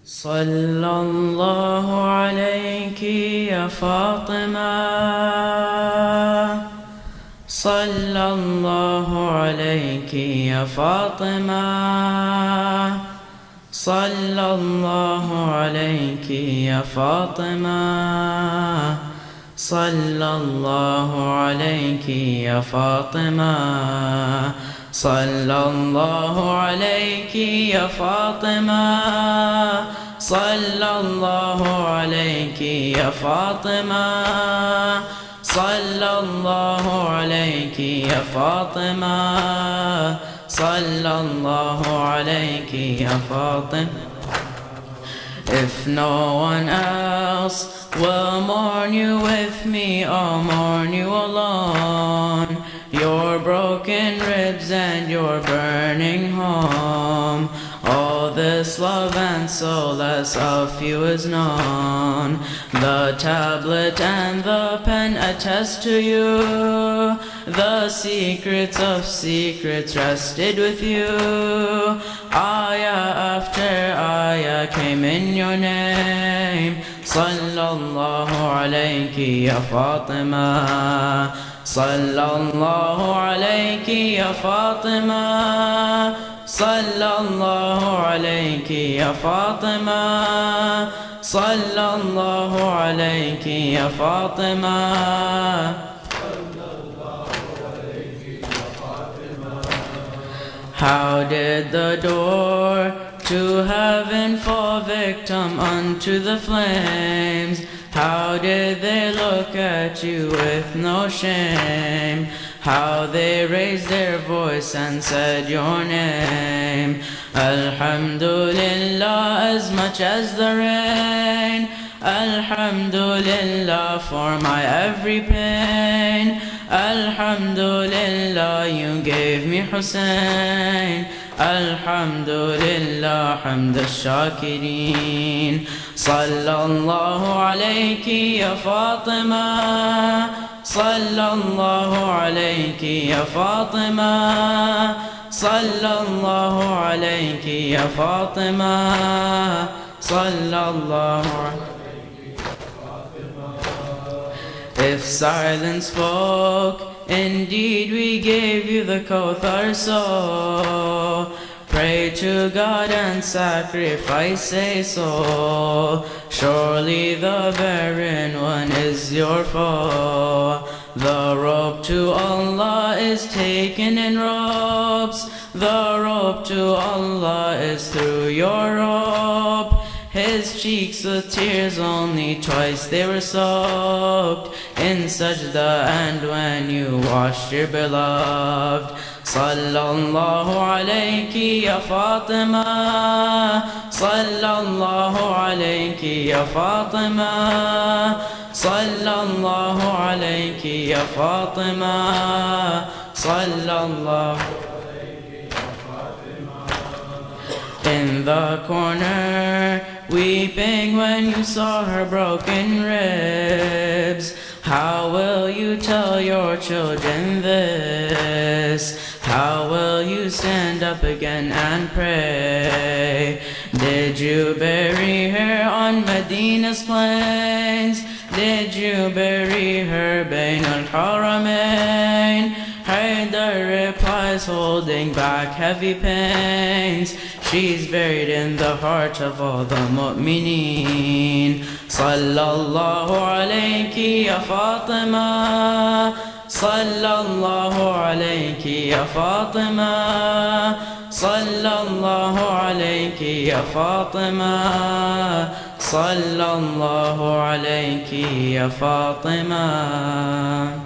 صلى الله عليك يا فاطمة صلى الله عليك يا فاطمة صلى الله عليك يا فاطمة صلى الله عليك يا فاطمة صلى الله عليك يا فاطمة صلى الله عليك يا فاطمة صلى الله عليك يا فاطمة صلى الله عليك يا فاطمة. If no one else will mourn you with me, I'll mourn you alone. Your broken ribs and your burning home. All this love and so less of you is known. The tablet and the pen attest to you. The secrets of secrets rested with you. Ayah after ayah came in your name. Sallallahu alayki ya Fatima. Sallallahu alayki ya Fatima. Sallallahu alayki ya Fatima. Sallallahu alayki ya Fatima. How did the door to heaven fall victim unto the flames? How did they look at you with no shame? How they raised their voice and said your name. Alhamdulillah, as much as the rain. Alhamdulillah for my every pain. Alhamdulillah, you gave me Hussein. Alhamdulillah, hamd al-shakirin. Sallallahu alayki ya Fatima. Sallallahu alayki ya Fatima. Sallallahu alayki ya Fatima. Sallallahu alayki. If silence spoke, indeed we gave you the Kawthar, so pray to God and sacrifice, say so. Surely the barren one is your foe. The rope to Allah is taken in ropes. The rope to Allah is through your rope. His cheeks with tears, only twice they were soaked in sajda, and when you washed your beloved. Sallallahu alayki ya Fatima. Sallallahu alayki ya Fatima. Sallallahu alayki ya Fatima. Sallallahu. In the corner, weeping when you saw her broken ribs. How will you tell your children this? How will you stand up again and pray? Did you bury her on Medina's plains? Did you bury her Bain al-Haramain? Haydar replies, holding back heavy pains. She's buried in the heart of all the mu'mineen. Sallallahu alayki ya Fatima. Sallallahu alayki ya Fatima. Sallallahu alayki ya Fatima. Sallallahu alayki ya Fatima.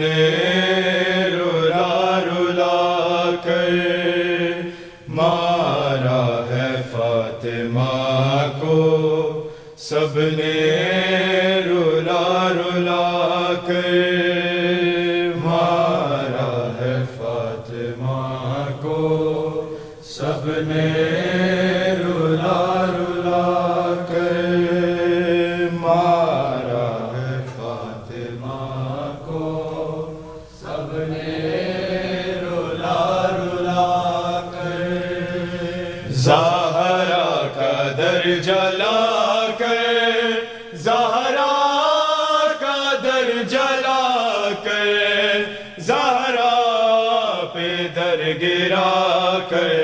نے رلا رلا کر مارا ہے فاطمہ کو، سب نے رلا رلا کر مارا ہے فاطمہ کو، سب نے رلا رلا کر مارا ہے فاطمہ کو، سب نے رلا رلا کر زہرا کا در جلا کر، زہرا کا در جلا کر، زہرا پہ در گرا کر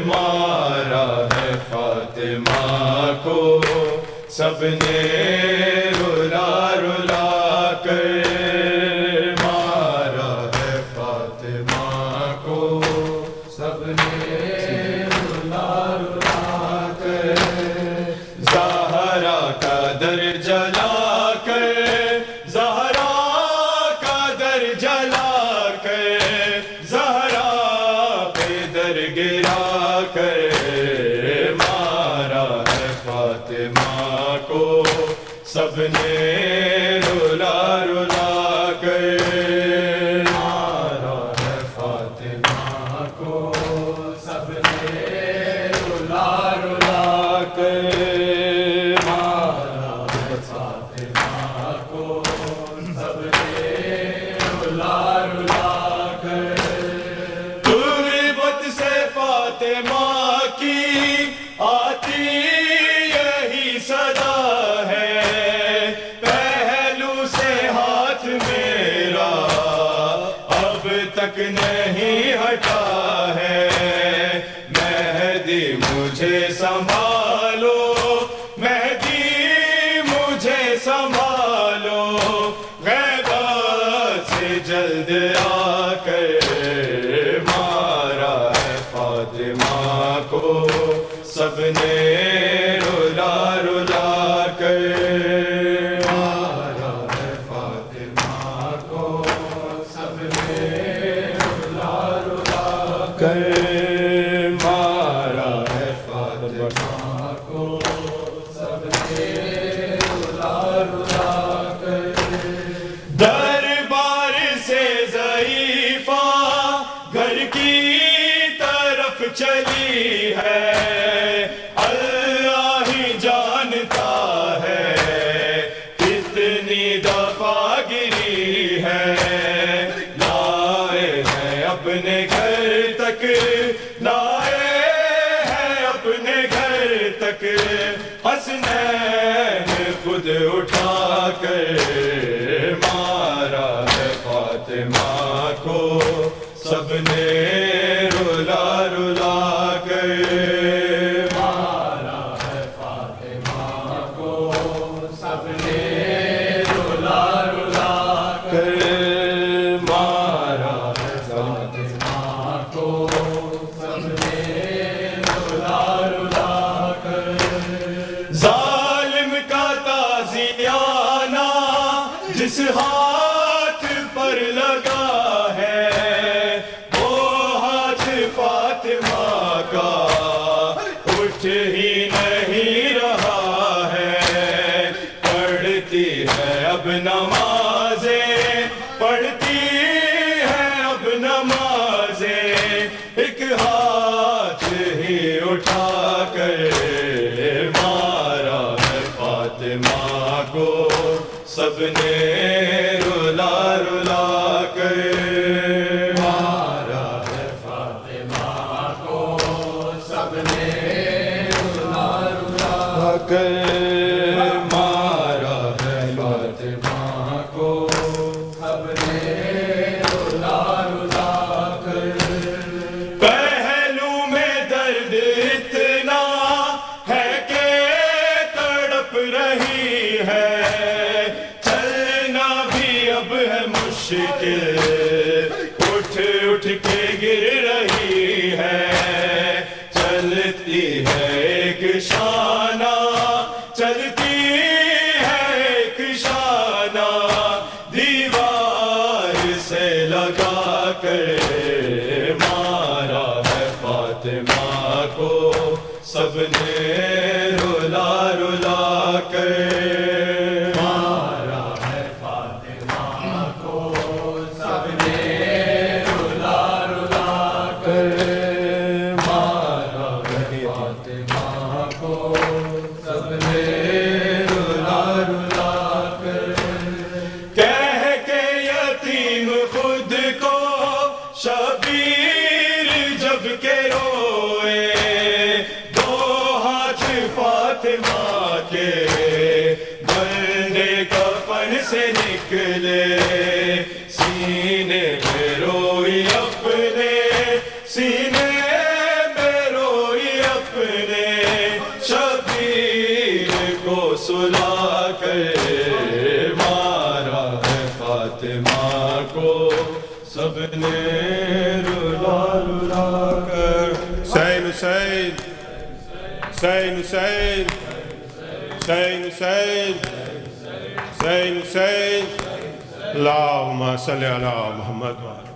مارا ہے فاطمہ کو، سب نے رلا رلا کر مارا ہے فاطمہ کو، سب نے رلا رلا کر زہرا کا در جلا کر، زہرا کا در جلا کر، زہرا پہ در گرا کر مارا ہے فاطمہ کو، سب نے رلا رلا کر مارا ہے فاطمہ کو، سب نے رلا رلا کر مارا ہے فاطمہ کو، سب نے رلا رلا کر تربت سے فاطمہ کی آتی یہی صدا ہے، پہلو سے ہاتھ میرا اب تک نہیں ہٹا ہے، مہدی مجھے سنبھالو، مہدی مجھے سنبھالو، غیبت سے جلد آ کر مارا ہے فاطمہ کو، سب نے رلا رلا کر مارا ہے فاطمہ کو، سب نے رلا رلا کر مارا ہے فاطمہ کو، سب نے رلا رلا کر دربار سے ضعیفہ گھر کی طرف چلی ہے، اللہ ہی جانتا ہے کتنی دفعہ گری ہے، لائے ہیں اپنے گھر تک، لائے ہیں اپنے گھر تک، حسنین خود اٹھا کر مارا ہے فاطمہ کو، سب نے رلا رلا کر مارا ہے فاطمہ کو، سب نے رلا رلا کر مارا ہے فاطمہ کو، سب نے رلا رلا کر ظالم کا تازیانہ جس ہاتھ پر لگا ہے، وہ ہاتھ فاطمہ کا اٹھ ہی نہیں رہا ہے، پڑھتی ہے اب نمازیں، پڑھتی ہے اب نمازیں، ایک ہاتھ ہی اٹھا کر مارا ہے فاطمہ کو، سب نے رلا رلا کر مارا ہے فاطمہ کو، سب نے رلا رلا کر مارا ہے فاطمہ کو، سب نے رلا رلا کر پہلو میں درد اتنا ہے کہ تڑپ رہی ہے، چلنا بھی اب ہے مشکل، اٹھ اٹھ کے گر رہی ہے، چلتی ہے ایک شانہ، چلتی ہے ایک شانہ، دیوار سب نے رلا رلا کر مارا ہے فاطمہ کو، سب نے رلا رلا کر مارا ہے فاطمہ کو، سب نے رلا رلا کر کہہ کے یتیم خود کو شبیر جب کے روئے، دو ہاتھ فاطمہ کے بندے کفن سے نکلے، سینے میں روئی اپنے، سینے میں روئی اپنے، شبیر کو سلا کر مارا ہے فاطمہ کو، سب نے رلا رلا کر حسین حسین حسین حسین حسین حسین حسین حسین اللہم صلی علی محمد وعلی